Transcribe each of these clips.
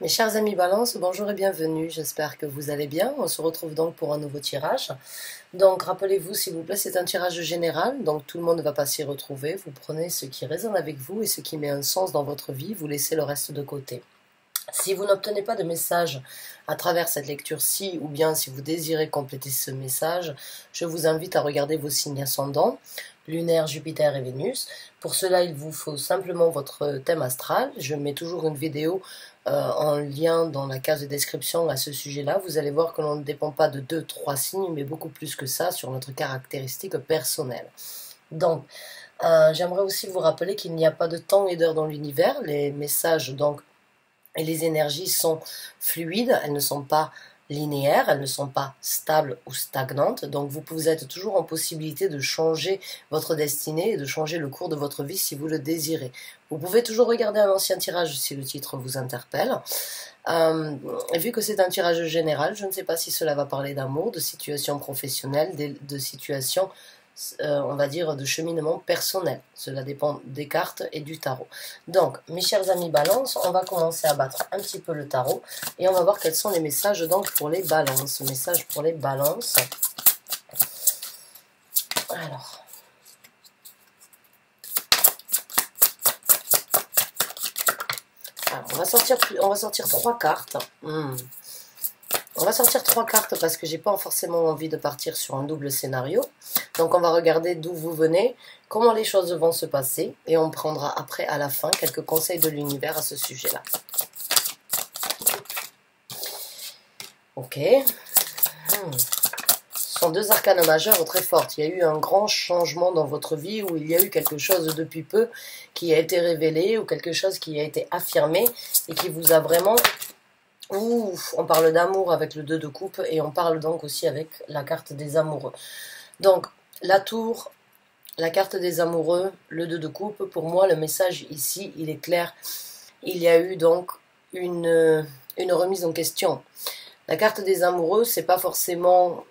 Mes chers amis Balance, bonjour et bienvenue, j'espère que vous allez bien. On se retrouve donc pour un nouveau tirage. Donc rappelez-vous s'il vous plaît, c'est un tirage général, donc tout le monde ne va pas s'y retrouver. Vous prenez ce qui résonne avec vous et ce qui met un sens dans votre vie, vous laissez le reste de côté. Si vous n'obtenez pas de message à travers cette lecture-ci, ou bien si vous désirez compléter ce message, je vous invite à regarder vos signes ascendants, lunaire, Jupiter et Vénus. Pour cela, il vous faut simplement votre thème astral. Je mets toujours une vidéo en lien dans la case de description à ce sujet-là. Vous allez voir que l'on ne dépend pas de 2-3 signes, mais beaucoup plus que ça sur notre caractéristique personnelle. Donc, j'aimerais aussi vous rappeler qu'il n'y a pas de temps et d'heure dans l'univers. Les messages, donc, et les énergies sont fluides, elles ne sont pas linéaires, elles ne sont pas stables ou stagnantes, donc vous êtes toujours en possibilité de changer votre destinée et de changer le cours de votre vie si vous le désirez. Vous pouvez toujours regarder un ancien tirage si le titre vous interpelle. Vu que c'est un tirage général, je ne sais pas si cela va parler d'amour, de situation professionnelle, de situation on va dire, de cheminement personnel. Cela dépend des cartes et du tarot. Donc, mes chers amis Balance, on va commencer à battre un petit peu le tarot et on va voir quels sont les messages donc pour les Balances. Messages pour les Balances. Alors. On va sortir 3 cartes. On va sortir 3 cartes parce que j'ai pas forcément envie de partir sur un double scénario. Donc on va regarder d'où vous venez, comment les choses vont se passer et on prendra après à la fin quelques conseils de l'univers à ce sujet-là. Ok. Ce sont 2 arcanes majeures très fortes. Il y a eu un grand changement dans votre vie où il y a eu quelque chose depuis peu qui a été révélé ou quelque chose qui a été affirmé et qui vous a vraiment... Ouf, on parle d'amour avec le 2 de coupe et on parle donc aussi avec la carte des amoureux. Donc, la tour, la carte des amoureux, le 2 de coupe, pour moi, le message ici, il est clair. Il y a eu donc une remise en question. La carte des amoureux, c'est pas forcément...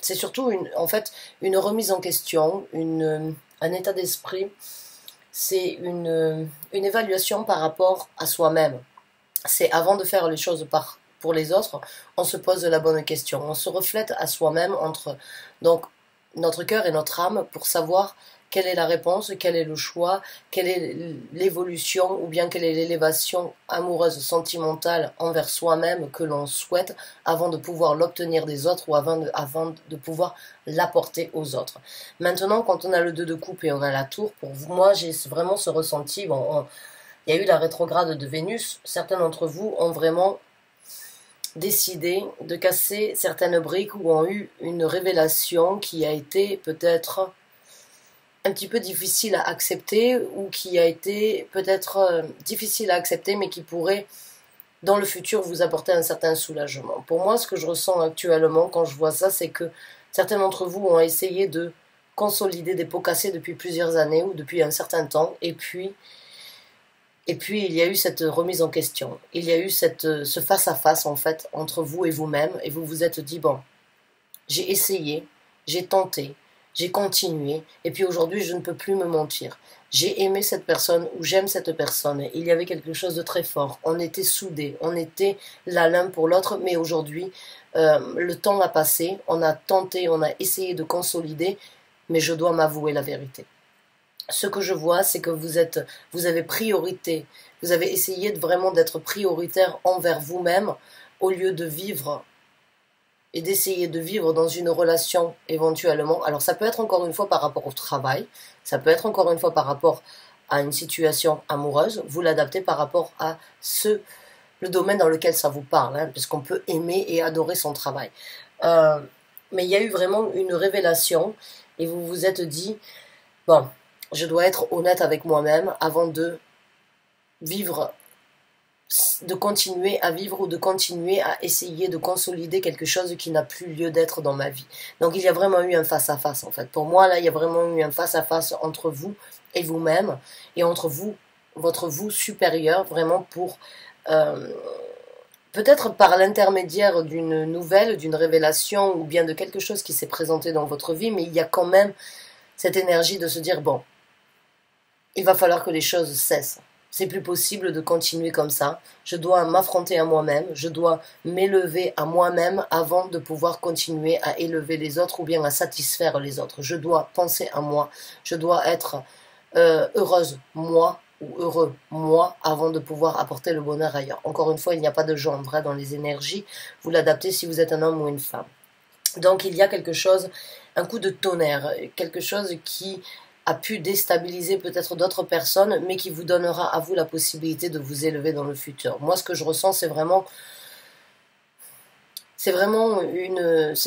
c'est surtout, en fait, une remise en question, un état d'esprit. C'est une évaluation par rapport à soi-même. C'est avant de faire les choses pour les autres, on se pose la bonne question. On se reflète à soi-même entre donc, notre cœur et notre âme pour savoir quelle est la réponse, quel est le choix, quelle est l'évolution ou bien quelle est l'élévation amoureuse, sentimentale envers soi-même que l'on souhaite avant de pouvoir l'obtenir des autres ou avant de pouvoir l'apporter aux autres. Maintenant, quand on a le 2 de coupe et on a la tour, pour moi, j'ai vraiment ce ressenti. Bon, il y a eu la rétrograde de Vénus. Certains d'entre vous ont vraiment décidé de casser certaines briques ou ont eu une révélation qui a été peut-être un petit peu difficile à accepter ou qui a été peut-être difficile à accepter mais qui pourrait dans le futur vous apporter un certain soulagement. Pour moi, ce que je ressens actuellement quand je vois ça, c'est que certains d'entre vous ont essayé de consolider des pots cassés depuis plusieurs années ou depuis un certain temps et puis il y a eu cette remise en question. Il y a eu ce face-à-face, en fait, entre vous et vous-même. Et vous vous êtes dit, bon, j'ai essayé, j'ai tenté, j'ai continué. Et puis aujourd'hui, je ne peux plus me mentir. J'ai aimé cette personne ou j'aime cette personne. Il y avait quelque chose de très fort. On était soudés. On était là l'un pour l'autre. Mais aujourd'hui, le temps a passé. On a tenté, on a essayé de consolider. Mais je dois m'avouer la vérité. Ce que je vois, c'est que vous avez priorité, vous avez essayé vraiment d'être prioritaire envers vous-même au lieu de vivre et d'essayer de vivre dans une relation éventuellement. Alors ça peut être encore une fois par rapport au travail, ça peut être encore une fois par rapport à une situation amoureuse, vous l'adaptez par rapport à le domaine dans lequel ça vous parle, hein, puisqu'on peut aimer et adorer son travail. Mais il y a eu vraiment une révélation et vous vous êtes dit, bon, je dois être honnête avec moi-même avant de vivre, de continuer à vivre ou de continuer à essayer de consolider quelque chose qui n'a plus lieu d'être dans ma vie. Donc il y a vraiment eu un face-à-face en fait. Pour moi, là, il y a vraiment eu un face-à-face entre vous et vous-même et entre vous, votre vous supérieur, vraiment pour... peut-être par l'intermédiaire d'une nouvelle, d'une révélation ou bien de quelque chose qui s'est présenté dans votre vie, mais il y a quand même cette énergie de se dire, bon, il va falloir que les choses cessent. C'est plus possible de continuer comme ça. Je dois m'affronter à moi-même. Je dois m'élever à moi-même avant de pouvoir continuer à élever les autres ou bien à satisfaire les autres. Je dois penser à moi. Je dois être heureuse, moi, ou heureux, moi, avant de pouvoir apporter le bonheur ailleurs. Encore une fois, il n'y a pas de genre dans les énergies. Vous l'adaptez si vous êtes un homme ou une femme. Donc il y a quelque chose, un coup de tonnerre, quelque chose qui a pu déstabiliser peut-être d'autres personnes, mais qui vous donnera à vous la possibilité de vous élever dans le futur. Moi, ce que je ressens, c'est vraiment c'est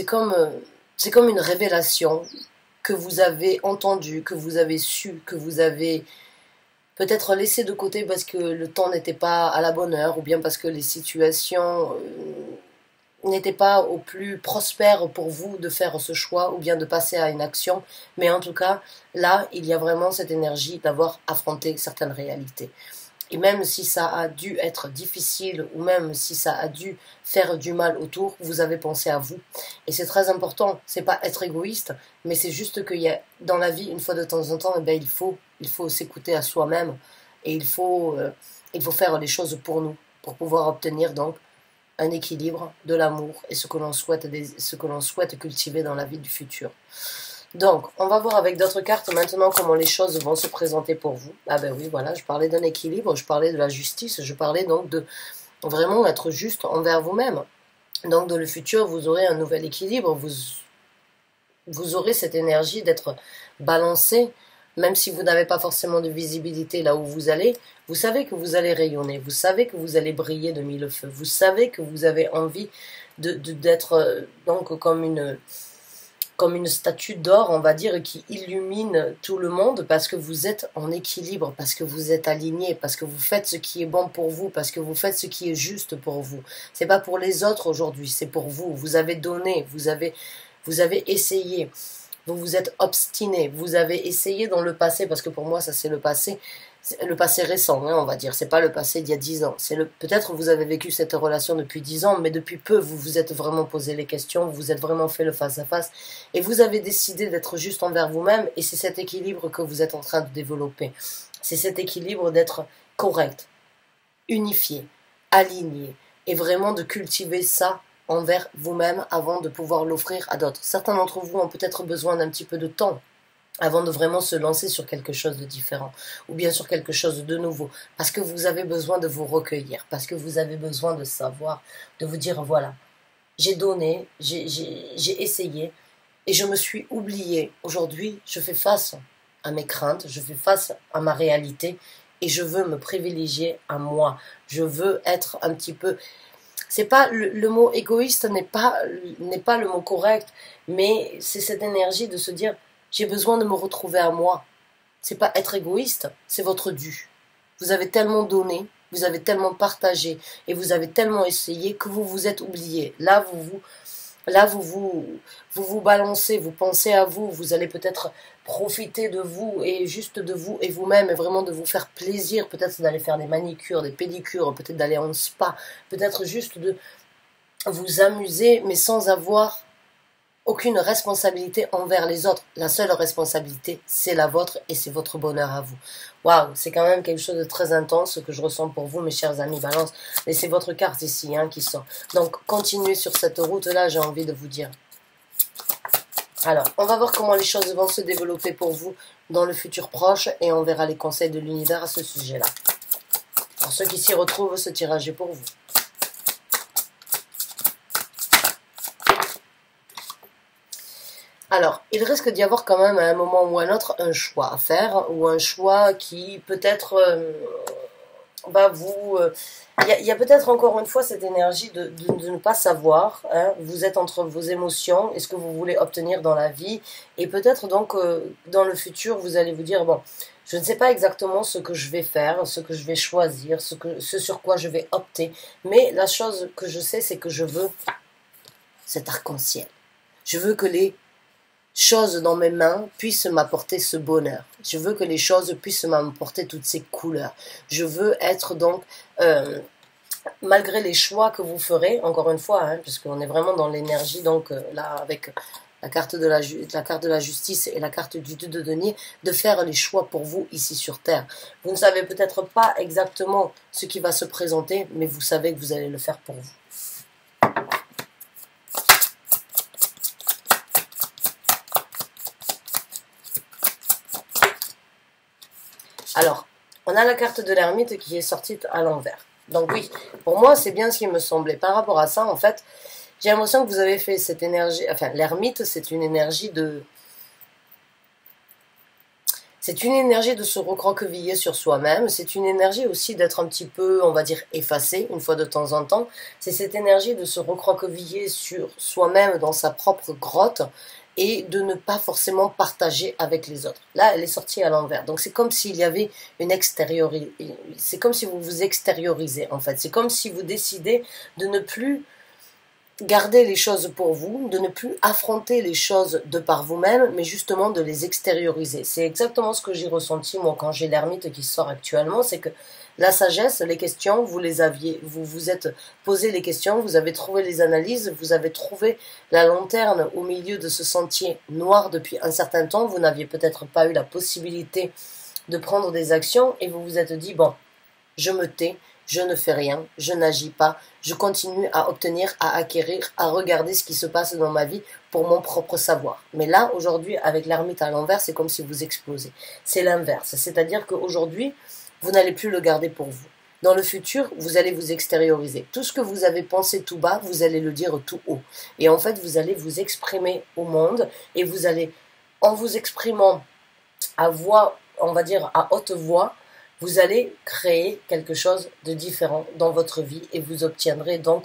comme une révélation que vous avez entendue, que vous avez su, que vous avez peut-être laissé de côté parce que le temps n'était pas à la bonne heure, ou bien parce que les situations n'était pas au plus prospère pour vous de faire ce choix ou bien de passer à une action, mais en tout cas, là, il y a vraiment cette énergie d'avoir affronté certaines réalités. Et même si ça a dû être difficile ou même si ça a dû faire du mal autour, vous avez pensé à vous. Et c'est très important, c'est pas être égoïste, mais c'est juste qu'il y a dans la vie, une fois de temps en temps, eh bien, il faut s'écouter à soi-même et il faut faire les choses pour nous, pour pouvoir obtenir donc un équilibre, de l'amour et ce que l'on souhaite cultiver dans la vie du futur. Donc, on va voir avec d'autres cartes maintenant comment les choses vont se présenter pour vous. Ah ben oui, voilà, je parlais d'un équilibre, je parlais de la justice, je parlais donc de vraiment être juste envers vous-même. Donc, dans le futur, vous aurez un nouvel équilibre, vous aurez cette énergie d'être balancé, même si vous n'avez pas forcément de visibilité là où vous allez, vous savez que vous allez rayonner, vous savez que vous allez briller de mille feux, vous savez que vous avez envie d'être donc comme une statue d'or, on va dire, qui illumine tout le monde parce que vous êtes en équilibre, parce que vous êtes aligné, parce que vous faites ce qui est bon pour vous, parce que vous faites ce qui est juste pour vous. C'est pas pour les autres aujourd'hui, c'est pour vous. Vous avez donné, vous avez essayé. Vous vous êtes obstiné, vous avez essayé dans le passé, parce que pour moi ça c'est le passé récent, hein, on va dire, c'est pas le passé d'il y a 10 ans, peut-être vous avez vécu cette relation depuis 10 ans, mais depuis peu vous vous êtes vraiment posé les questions, vous vous êtes vraiment fait le face à face, et vous avez décidé d'être juste envers vous-même, et c'est cet équilibre que vous êtes en train de développer, c'est cet équilibre d'être correct, unifié, aligné, et vraiment de cultiver ça envers vous-même avant de pouvoir l'offrir à d'autres. Certains d'entre vous ont peut-être besoin d'un petit peu de temps avant de vraiment se lancer sur quelque chose de différent, ou bien sur quelque chose de nouveau, parce que vous avez besoin de vous recueillir, parce que vous avez besoin de savoir, de vous dire, voilà, j'ai donné, j'ai essayé, et je me suis oublié. Aujourd'hui, je fais face à mes craintes, je fais face à ma réalité, et je veux me privilégier à moi. Je veux être un petit peu... C'est pas le mot égoïste n'est pas le mot correct, mais c'est cette énergie de se dire j'ai besoin de me retrouver à moi. C'est pas être égoïste, c'est votre dû. Vous avez tellement donné, vous avez tellement partagé et vous avez tellement essayé que vous vous êtes oublié. Là vous balancez, vous pensez à vous, vous allez peut-être profiter de vous et juste de vous et vous-même et vraiment de vous faire plaisir, peut-être d'aller faire des manicures, des pédicures, peut-être d'aller en spa, peut-être juste de vous amuser mais sans avoir aucune responsabilité envers les autres. La seule responsabilité, c'est la vôtre et c'est votre bonheur à vous. Waouh, c'est quand même quelque chose de très intense que je ressens pour vous, mes chers amis Balance. Mais c'est votre carte ici qui sort. Donc, continuez sur cette route-là, j'ai envie de vous dire. Alors, on va voir comment les choses vont se développer pour vous dans le futur proche et on verra les conseils de l'univers à ce sujet-là. Pour ceux qui s'y retrouvent, ce tirage est pour vous. Alors, il risque d'y avoir quand même à un moment ou à un autre un choix à faire, ou un choix qui peut-être va vous... Il y a peut-être encore une fois cette énergie de ne pas savoir, hein, vous êtes entre vos émotions et ce que vous voulez obtenir dans la vie, et peut-être donc dans le futur vous allez vous dire, bon, je ne sais pas exactement ce que je vais faire, ce que je vais choisir, ce sur quoi je vais opter, mais la chose que je sais c'est que je veux cet arc-en-ciel. Je veux que les choses dans mes mains puissent m'apporter ce bonheur. Je veux que les choses puissent m'apporter toutes ces couleurs. Je veux être donc, malgré les choix que vous ferez, encore une fois, puisqu'on est vraiment dans l'énergie, donc là, avec la carte de la justice et la carte du 2 de denier, de faire les choix pour vous ici sur Terre. Vous ne savez peut-être pas exactement ce qui va se présenter, mais vous savez que vous allez le faire pour vous. Alors, on a la carte de l'ermite qui est sortie à l'envers. Donc oui, pour moi, c'est bien ce qui me semblait. Par rapport à ça, en fait, j'ai l'impression que vous avez fait cette énergie... Enfin, l'ermite, c'est une énergie de... C'est une énergie de se recroqueviller sur soi-même. C'est une énergie aussi d'être un petit peu, on va dire, effacé, une fois de temps en temps. C'est cette énergie de se recroqueviller sur soi-même dans sa propre grotte et de ne pas forcément partager avec les autres. Là, elle est sortie à l'envers. Donc, c'est comme s'il y avait une extériorisation. C'est comme si vous vous extériorisez, en fait. C'est comme si vous décidez de ne plus garder les choses pour vous, de ne plus affronter les choses de par vous-même, mais justement de les extérioriser. C'est exactement ce que j'ai ressenti, moi, quand j'ai l'ermite qui sort actuellement, c'est que la sagesse, les questions, vous les aviez, vous vous êtes posé les questions, vous avez trouvé les analyses, vous avez trouvé la lanterne au milieu de ce sentier noir depuis un certain temps, vous n'aviez peut-être pas eu la possibilité de prendre des actions, et vous vous êtes dit, bon, je me tais, je ne fais rien, je n'agis pas, je continue à obtenir, à acquérir, à regarder ce qui se passe dans ma vie pour mon propre savoir. Mais là, aujourd'hui, avec l'ermite à l'envers, c'est comme si vous explosez. C'est l'inverse, c'est-à-dire qu'aujourd'hui, vous n'allez plus le garder pour vous. Dans le futur, vous allez vous extérioriser. Tout ce que vous avez pensé tout bas, vous allez le dire tout haut. Et en fait, vous allez vous exprimer au monde et vous allez, en vous exprimant à voix, on va dire à haute voix, vous allez créer quelque chose de différent dans votre vie et vous obtiendrez donc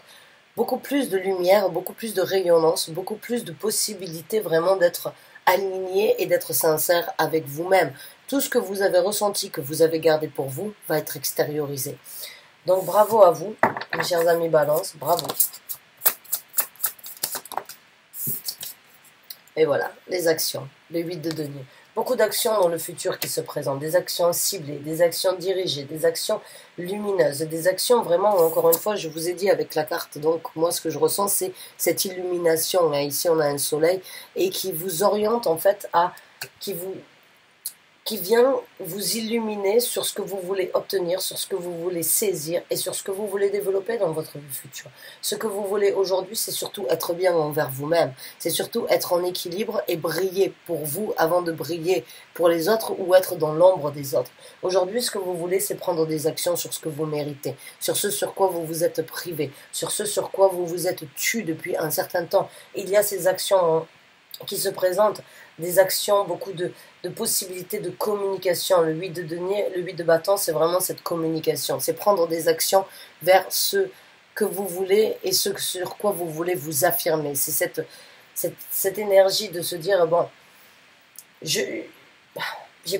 beaucoup plus de lumière, beaucoup plus de rayonnance, beaucoup plus de possibilités vraiment d'être aligné et d'être sincère avec vous-même. Tout ce que vous avez ressenti, que vous avez gardé pour vous, va être extériorisé. Donc bravo à vous, mes chers amis Balance, bravo. Et voilà, les actions, les 8 de denier. Beaucoup d'actions dans le futur qui se présentent, des actions ciblées, des actions dirigées, des actions lumineuses, des actions vraiment, encore une fois, je vous ai dit avec la carte, donc moi ce que je ressens c'est cette illumination, hein, ici on a un soleil, et qui vous oriente en fait à, qui vient vous illuminer sur ce que vous voulez obtenir, sur ce que vous voulez saisir et sur ce que vous voulez développer dans votre vie future. Ce que vous voulez aujourd'hui, c'est surtout être bien envers vous-même. C'est surtout être en équilibre et briller pour vous avant de briller pour les autres ou être dans l'ombre des autres. Aujourd'hui, ce que vous voulez, c'est prendre des actions sur ce que vous méritez, sur ce sur quoi vous vous êtes privé, sur ce sur quoi vous vous êtes tué depuis un certain temps. Il y a ces actions qui se présentent, des actions, beaucoup de possibilités de communication. Le 8 de denier, le 8 de bâton, c'est vraiment cette communication. C'est prendre des actions vers ce que vous voulez et ce sur quoi vous voulez vous affirmer. C'est cette énergie de se dire, bon, j'ai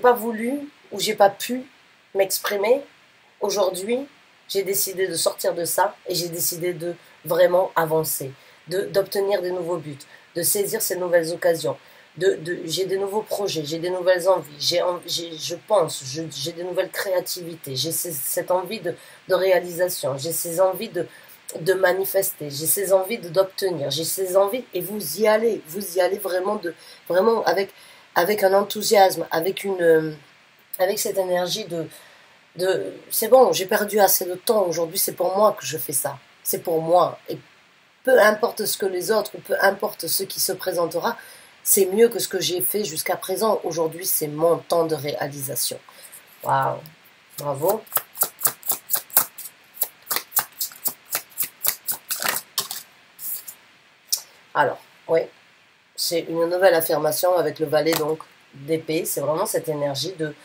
pas voulu ou j'ai pas pu m'exprimer. Aujourd'hui, j'ai décidé de sortir de ça et j'ai décidé de vraiment avancer, d'obtenir des nouveaux buts, de saisir ces nouvelles occasions. J'ai des nouveaux projets, j'ai des nouvelles envies, j'ai des nouvelles créativités, j'ai cette envie de réalisation, j'ai ces envies de manifester, j'ai ces envies d'obtenir, j'ai ces envies, et vous y allez vraiment, vraiment avec un enthousiasme, avec cette énergie c'est bon, j'ai perdu assez de temps, aujourd'hui c'est pour moi que je fais ça, c'est pour moi, et peu importe ce que les autres, ou peu importe ce qui se présentera, c'est mieux que ce que j'ai fait jusqu'à présent. Aujourd'hui, c'est mon temps de réalisation. Waouh, bravo. Alors, oui, c'est une nouvelle affirmation avec le valet donc d'épée. C'est vraiment cette énergie de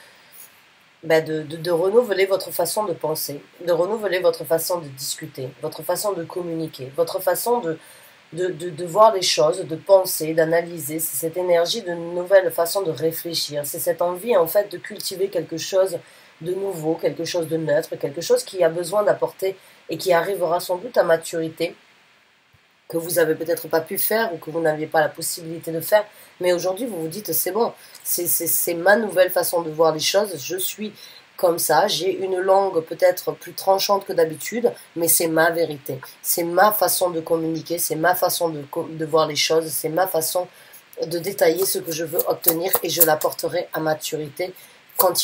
renouveler votre façon de penser, de renouveler votre façon de discuter, votre façon de communiquer, votre façon de voir les choses, de penser, d'analyser. C'est cette énergie de nouvelle façon de réfléchir. C'est cette envie, en fait, de cultiver quelque chose de nouveau, quelque chose de neutre, quelque chose qui a besoin d'apporter et qui arrivera sans doute à maturité, que vous avez peut-être pas pu faire ou que vous n'aviez pas la possibilité de faire. Mais aujourd'hui, vous vous dites, c'est bon, c'est ma nouvelle façon de voir les choses. Je suis comme ça, j'ai une langue peut-être plus tranchante que d'habitude, mais c'est ma vérité, c'est ma façon de communiquer, c'est ma façon de voir les choses, c'est ma façon de détailler ce que je veux obtenir et je l'apporterai à maturité quand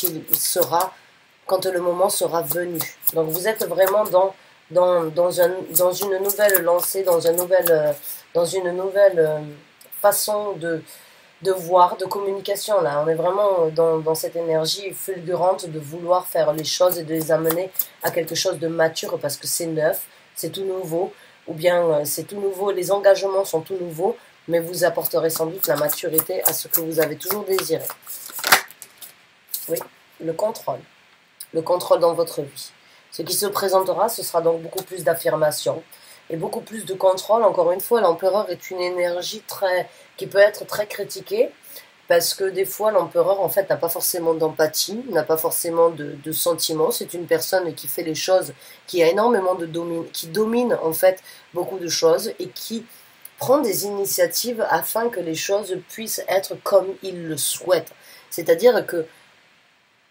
quand le moment sera venu. Donc vous êtes vraiment dans une nouvelle lancée, dans une nouvelle façon de voir, de communication là. On est vraiment dans cette énergie fulgurante de vouloir faire les choses et de les amener à quelque chose de mature parce que c'est neuf, c'est tout nouveau, ou bien c'est tout nouveau, les engagements sont tout nouveaux, mais vous apporterez sans doute la maturité à ce que vous avez toujours désiré. Oui, le contrôle dans votre vie. Ce qui se présentera, ce sera donc beaucoup plus d'affirmation et beaucoup plus de contrôle. Encore une fois, l'empereur est une énergie qui peut être très critiquée parce que des fois, l'empereur, en fait, n'a pas forcément d'empathie, n'a pas forcément de sentiments. C'est une personne qui fait les choses, qui a énormément qui domine, en fait, beaucoup de choses et qui prend des initiatives afin que les choses puissent être comme il le souhaite. C'est-à-dire que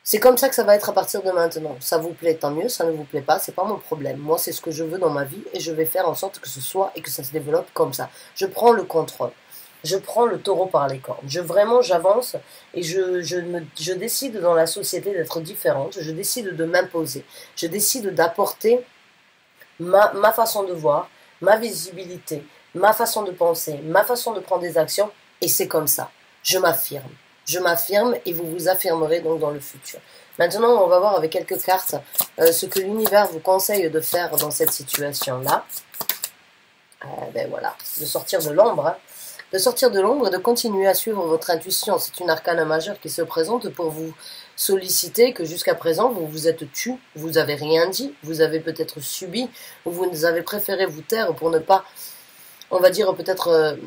c'est comme ça que ça va être à partir de maintenant. Ça vous plaît, tant mieux. Ça ne vous plaît pas, c'est pas mon problème. Moi, c'est ce que je veux dans ma vie et je vais faire en sorte que ce soit et que ça se développe comme ça. Je prends le contrôle. Je prends le taureau par les cornes. J'avance et je décide dans la société d'être différente. Je décide de m'imposer. Je décide d'apporter ma façon de voir, ma visibilité, ma façon de penser, ma façon de prendre des actions. Et c'est comme ça. Je m'affirme. Je m'affirme et vous vous affirmerez donc dans le futur. Maintenant, on va voir avec quelques cartes ce que l'univers vous conseille de faire dans cette situation-là. Ben voilà, de sortir de l'ombre. Hein. De sortir de l'ombre et de continuer à suivre votre intuition. C'est une arcane majeure qui se présente pour vous solliciter que jusqu'à présent, vous vous êtes tu, vous n'avez rien dit, vous avez peut-être subi, ou vous avez préféré vous taire pour ne pas, on va dire peut-être...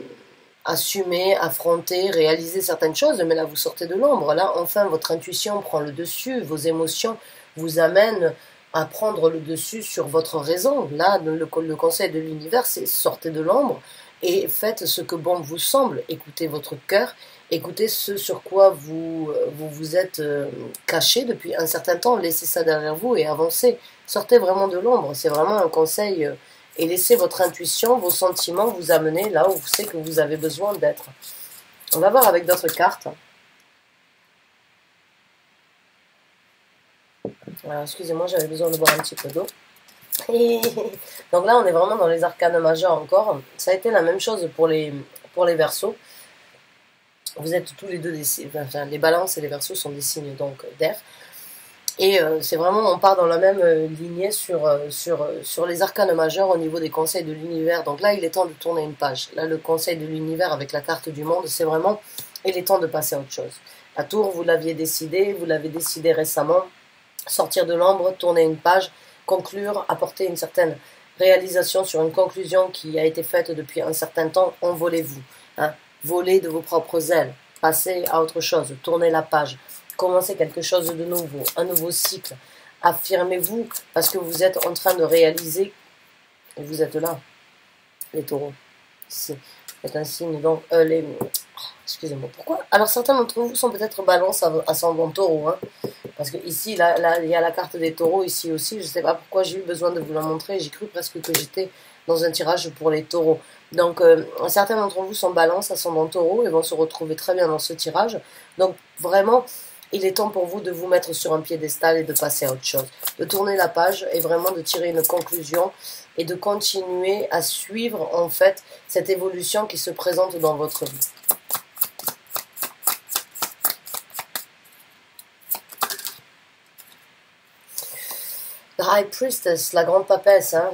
assumer, affronter, réaliser certaines choses, mais là vous sortez de l'ombre, là enfin votre intuition prend le dessus, vos émotions vous amènent à prendre le dessus sur votre raison. Là le conseil de l'univers c'est sortez de l'ombre et faites ce que bon vous semble, écoutez votre cœur, écoutez ce sur quoi vous êtes caché depuis un certain temps, laissez ça derrière vous et avancez, sortez vraiment de l'ombre, c'est vraiment un conseil et laissez votre intuition, vos sentiments vous amener là où vous savez que vous avez besoin d'être. On va voir avec d'autres cartes. Alors, excusez-moi, j'avais besoin de boire un petit peu d'eau. Donc là, on est vraiment dans les arcanes majeures encore. Ça a été la même chose pour les Verseaux. Vous êtes tous les deux enfin, les balances et les Verseaux sont des signes donc d'air. Et c'est vraiment, on part dans la même lignée sur les arcanes majeurs au niveau des conseils de l'univers. Donc là, il est temps de tourner une page. Là, le conseil de l'univers avec la carte du monde, c'est vraiment, il est temps de passer à autre chose. La tour, vous l'avez décidé récemment. Sortir de l'ombre, tourner une page, conclure, apporter une certaine réalisation sur une conclusion qui a été faite depuis un certain temps. Envolez-vous. Hein, volez de vos propres ailes. Passez à autre chose. Tournez la page. Commencez quelque chose de nouveau, un nouveau cycle. Affirmez-vous parce que vous êtes en train de réaliser, et vous êtes là, les taureaux. C'est un signe, donc, excusez-moi, pourquoi? Alors certains d'entre vous sont peut-être balance ascendant taureau, hein, parce que ici, là, il y a la carte des taureaux, ici aussi, je ne sais pas pourquoi j'ai eu besoin de vous la montrer, j'ai cru presque que j'étais dans un tirage pour les taureaux. Donc, certains d'entre vous sont balance ascendant taureau et vont se retrouver très bien dans ce tirage. Donc, vraiment... il est temps pour vous de vous mettre sur un piédestal et de passer à autre chose. De tourner la page et vraiment de tirer une conclusion et de continuer à suivre en fait cette évolution qui se présente dans votre vie. La High Priestess, la grande papesse, hein,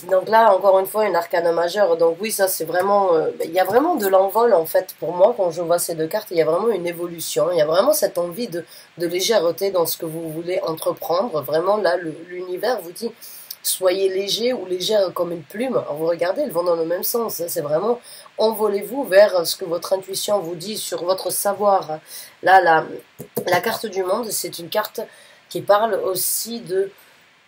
donc là encore une fois une arcane majeure, donc oui ça c'est vraiment, il y a vraiment de l'envol en fait pour moi quand je vois ces deux cartes, il y a vraiment une évolution, il y a vraiment cette envie de légèreté dans ce que vous voulez entreprendre, vraiment là l'univers vous dit soyez léger ou légère comme une plume, alors vous regardez elles vont dans le même sens, hein, c'est vraiment envolez-vous vers ce que votre intuition vous dit sur votre savoir. Là la carte du monde c'est une carte qui parle aussi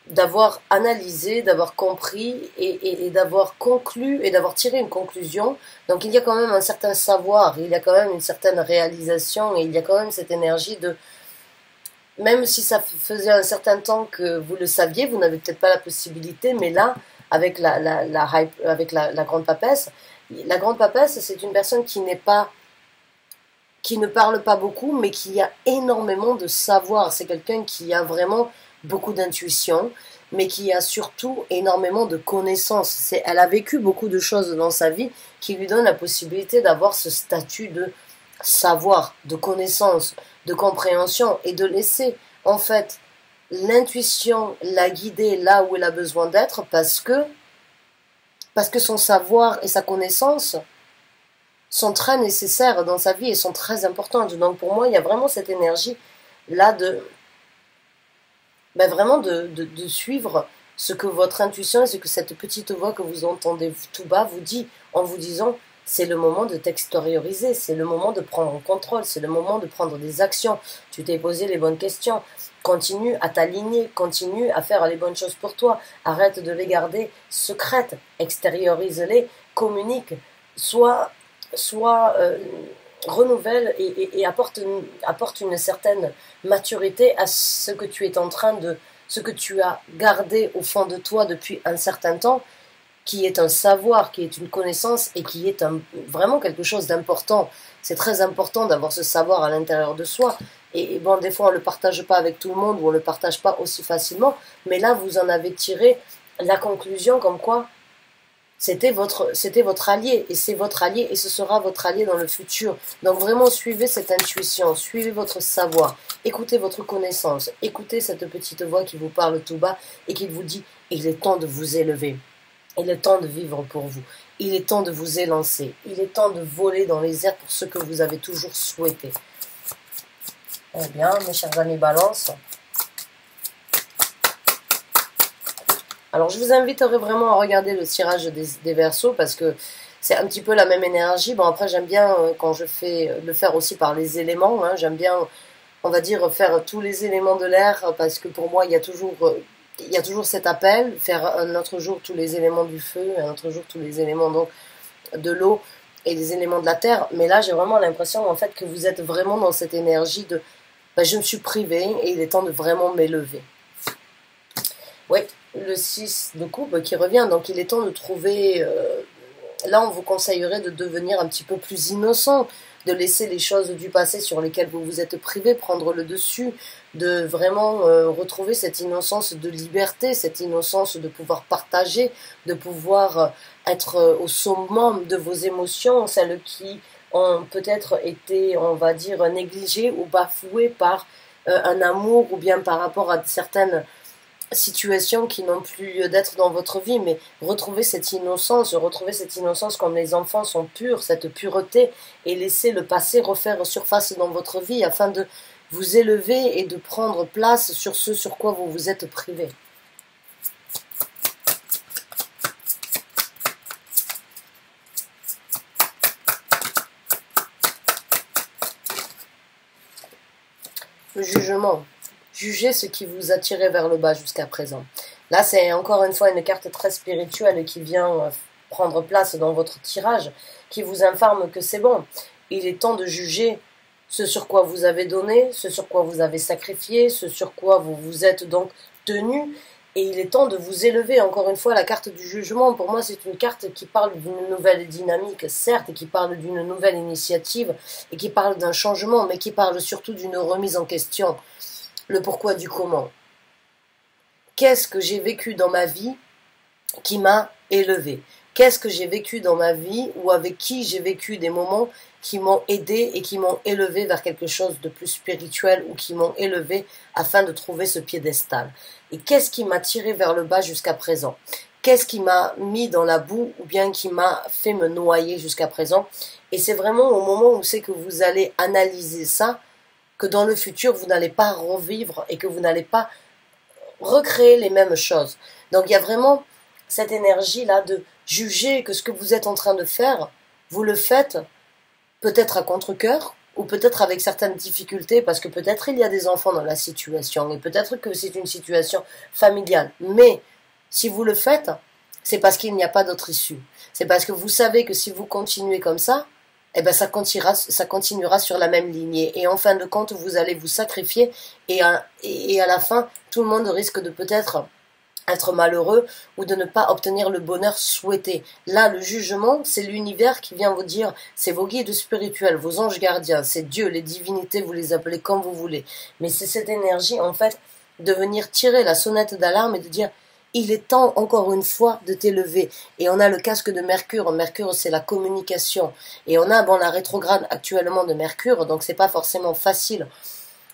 d'avoir analysé, d'avoir compris et d'avoir conclu et d'avoir tiré une conclusion. Donc il y a quand même un certain savoir, il y a quand même une certaine réalisation et il y a quand même cette énergie de... Même si ça faisait un certain temps que vous le saviez, vous n'avez peut-être pas la possibilité, mais là, avec la grande papesse c'est une personne qui n'est pas qui ne parle pas beaucoup, mais qui a énormément de savoir. C'est quelqu'un qui a vraiment beaucoup d'intuition, mais qui a surtout énormément de connaissances. Elle a vécu beaucoup de choses dans sa vie qui lui donnent la possibilité d'avoir ce statut de savoir, de connaissance, de compréhension, et de laisser en fait l'intuition la guider là où elle a besoin d'être, parce que son savoir et sa connaissance sont très nécessaires dans sa vie et sont très importantes. Donc pour moi, il y a vraiment cette énergie là de vraiment de suivre ce que votre intuition et ce que cette petite voix que vous entendez tout bas vous dit, en vous disant c'est le moment de t'extérioriser, c'est le moment de prendre le contrôle, c'est le moment de prendre des actions. Tu t'es posé les bonnes questions, continue à t'aligner, continue à faire les bonnes choses pour toi, arrête de les garder secrètes, extériorise-les, communique, sois renouvelle et apporte une certaine maturité à ce que tu es en train de, ce que tu as gardé au fond de toi depuis un certain temps, qui est un savoir, qui est une connaissance et qui est vraiment quelque chose d'important. C'est très important d'avoir ce savoir à l'intérieur de soi. Et bon, des fois on ne le partage pas avec tout le monde ou on ne le partage pas aussi facilement, mais là vous en avez tiré la conclusion comme quoi c'était votre allié, et c'est votre allié, et ce sera votre allié dans le futur. Donc vraiment, suivez cette intuition, suivez votre savoir, écoutez votre connaissance, écoutez cette petite voix qui vous parle tout bas et qui vous dit « Il est temps de vous élever, il est temps de vivre pour vous, il est temps de vous élancer, il est temps de voler dans les airs pour ce que vous avez toujours souhaité. » Eh bien, mes chers amis Balance, alors je vous inviterai vraiment à regarder le tirage des Verseaux, parce que c'est un petit peu la même énergie. Bon, après j'aime bien quand je fais le faire aussi par les éléments, hein. J'aime bien, on va dire, faire tous les éléments de l'air, parce que pour moi il y a toujours cet appel, faire un autre jour tous les éléments du feu, un autre jour tous les éléments donc de l'eau et les éléments de la terre. Mais là j'ai vraiment l'impression en fait que vous êtes vraiment dans cette énergie de je me suis privée et il est temps de vraiment m'élever. Oui, le 6 de coupe qui revient, donc il est temps de trouver, là on vous conseillerait de devenir un petit peu plus innocent, de laisser les choses du passé sur lesquelles vous vous êtes privé prendre le dessus, de vraiment retrouver cette innocence de liberté, cette innocence de pouvoir partager, de pouvoir être au summum de vos émotions, celles qui ont peut-être été, on va dire, négligées ou bafouées par un amour, ou bien par rapport à certaines situations qui n'ont plus lieu d'être dans votre vie, mais retrouver cette innocence comme les enfants sont purs, cette pureté, et laisser le passé refaire surface dans votre vie afin de vous élever et de prendre place sur ce sur quoi vous vous êtes privé. Le jugement. Jugez ce qui vous a tiré vers le bas jusqu'à présent. Là, c'est encore une fois une carte très spirituelle qui vient prendre place dans votre tirage, qui vous informe que c'est bon. Il est temps de juger ce sur quoi vous avez donné, ce sur quoi vous avez sacrifié, ce sur quoi vous vous êtes donc tenu. Et il est temps de vous élever. Encore une fois, la carte du jugement, pour moi, c'est une carte qui parle d'une nouvelle dynamique, certes, et qui parle d'une nouvelle initiative, et qui parle d'un changement, mais qui parle surtout d'une remise en question. Le pourquoi du comment. Qu'est-ce que j'ai vécu dans ma vie qui m'a élevé? Qu'est-ce que j'ai vécu dans ma vie, ou avec qui j'ai vécu des moments qui m'ont aidé et qui m'ont élevé vers quelque chose de plus spirituel, ou qui m'ont élevé afin de trouver ce piédestal? Et qu'est-ce qui m'a tiré vers le bas jusqu'à présent? Qu'est-ce qui m'a mis dans la boue, ou bien qui m'a fait me noyer jusqu'à présent? Et c'est vraiment au moment où c'est que vous allez analyser ça, que dans le futur, vous n'allez pas revivre et que vous n'allez pas recréer les mêmes choses. Donc il y a vraiment cette énergie-là de juger que ce que vous êtes en train de faire, vous le faites peut-être à contre-cœur, ou peut-être avec certaines difficultés, parce que peut-être il y a des enfants dans la situation, et peut-être que c'est une situation familiale. Mais si vous le faites, c'est parce qu'il n'y a pas d'autre issue. C'est parce que vous savez que si vous continuez comme ça, eh ben ça continuera sur la même lignée. Et en fin de compte, vous allez vous sacrifier, et à la fin, tout le monde risque de peut-être être malheureux ou de ne pas obtenir le bonheur souhaité. Là, le jugement, c'est l'univers qui vient vous dire, c'est vos guides spirituels, vos anges gardiens, c'est Dieu, les divinités, vous les appelez comme vous voulez. Mais c'est cette énergie, en fait, de venir tirer la sonnette d'alarme et de dire, il est temps, encore une fois, de t'élever. Et on a le casque de Mercure. Mercure, c'est la communication. Et on a, bon, la rétrograde actuellement de Mercure, donc c'est pas forcément facile.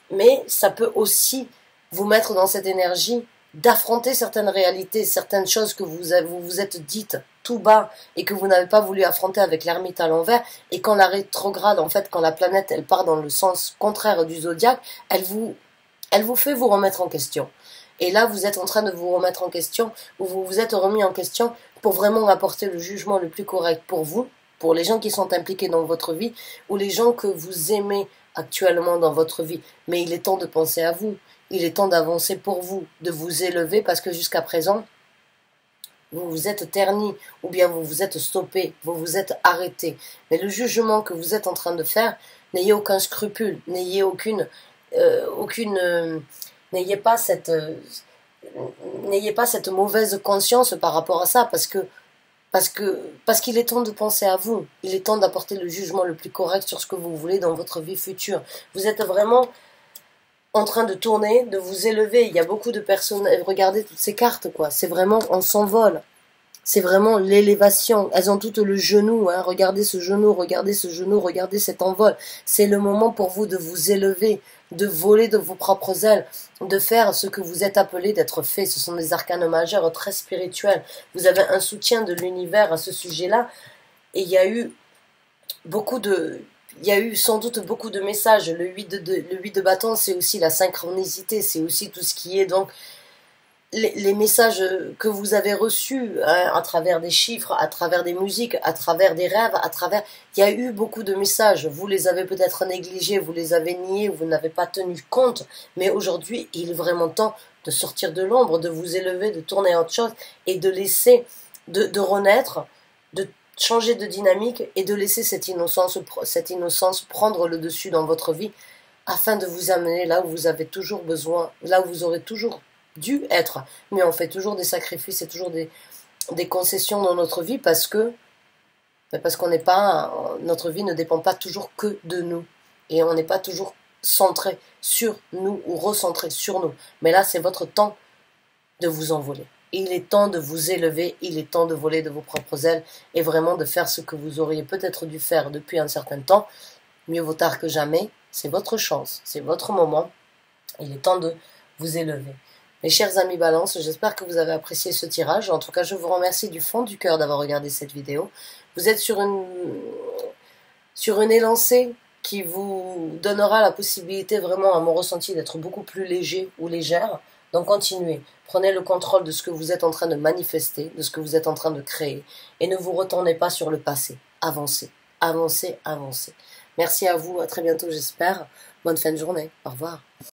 Mais ça peut aussi vous mettre dans cette énergie d'affronter certaines réalités, certaines choses que vous vous êtes dites tout bas et que vous n'avez pas voulu affronter avec l'ermite à l'envers. Et quand la rétrograde, en fait, quand la planète, elle part dans le sens contraire du zodiaque, elle vous fait vous remettre en question. Et là, vous êtes en train de vous remettre en question, ou vous vous êtes remis en question pour vraiment apporter le jugement le plus correct pour vous, pour les gens qui sont impliqués dans votre vie, ou les gens que vous aimez actuellement dans votre vie. Mais il est temps de penser à vous. Il est temps d'avancer pour vous, de vous élever, parce que jusqu'à présent, vous vous êtes terni, ou bien vous vous êtes stoppé, vous vous êtes arrêté. Mais le jugement que vous êtes en train de faire, n'ayez aucun scrupule, n'ayez n'ayez pas cette mauvaise conscience par rapport à ça, parce qu'il est temps de penser à vous. Il est temps d'apporter le jugement le plus correct sur ce que vous voulez dans votre vie future. Vous êtes vraiment en train de tourner, de vous élever. Il y a beaucoup de personnes, regardez toutes ces cartes, quoi. C'est vraiment, on s'envole. C'est vraiment l'élévation. Elles ont toutes le genou, hein. Regardez ce genou, regardez cet envol. C'est le moment pour vous de vous élever, de voler de vos propres ailes, de faire ce que vous êtes appelé d'être fait. Ce sont des arcanes majeures très spirituels. Vous avez un soutien de l'univers à ce sujet-là. Et il y a eu sans doute beaucoup de messages. Le 8 de bâton, c'est aussi la synchronicité, c'est aussi tout ce qui est donc les messages que vous avez reçus, hein, à travers des chiffres, à travers des musiques, à travers des rêves, il y a eu beaucoup de messages. Vous les avez peut-être négligés, vous les avez niés, vous n'avez pas tenu compte. Mais aujourd'hui, il est vraiment temps de sortir de l'ombre, de vous élever, de tourner à autre chose et de laisser, de renaître, de changer de dynamique et de laisser cette innocence prendre le dessus dans votre vie afin de vous amener là où vous avez toujours besoin, là où vous aurez toujours dû être. Mais on fait toujours des sacrifices et toujours des concessions dans notre vie parce qu'on n'est pas, notre vie ne dépend pas toujours que de nous et on n'est pas toujours centré sur nous ou recentré sur nous. Mais là, c'est votre temps de vous envoler. Il est temps de vous élever, il est temps de voler de vos propres ailes et vraiment de faire ce que vous auriez peut-être dû faire depuis un certain temps. Mieux vaut tard que jamais, c'est votre chance, c'est votre moment. Il est temps de vous élever. Mes chers amis Balance, j'espère que vous avez apprécié ce tirage. En tout cas, je vous remercie du fond du cœur d'avoir regardé cette vidéo. Vous êtes sur une élancée qui vous donnera la possibilité vraiment, à mon ressenti, d'être beaucoup plus léger ou légère. Donc continuez, prenez le contrôle de ce que vous êtes en train de manifester, de ce que vous êtes en train de créer, et ne vous retournez pas sur le passé. Avancez, avancez, avancez. Merci à vous, à très bientôt j'espère. Bonne fin de journée, au revoir.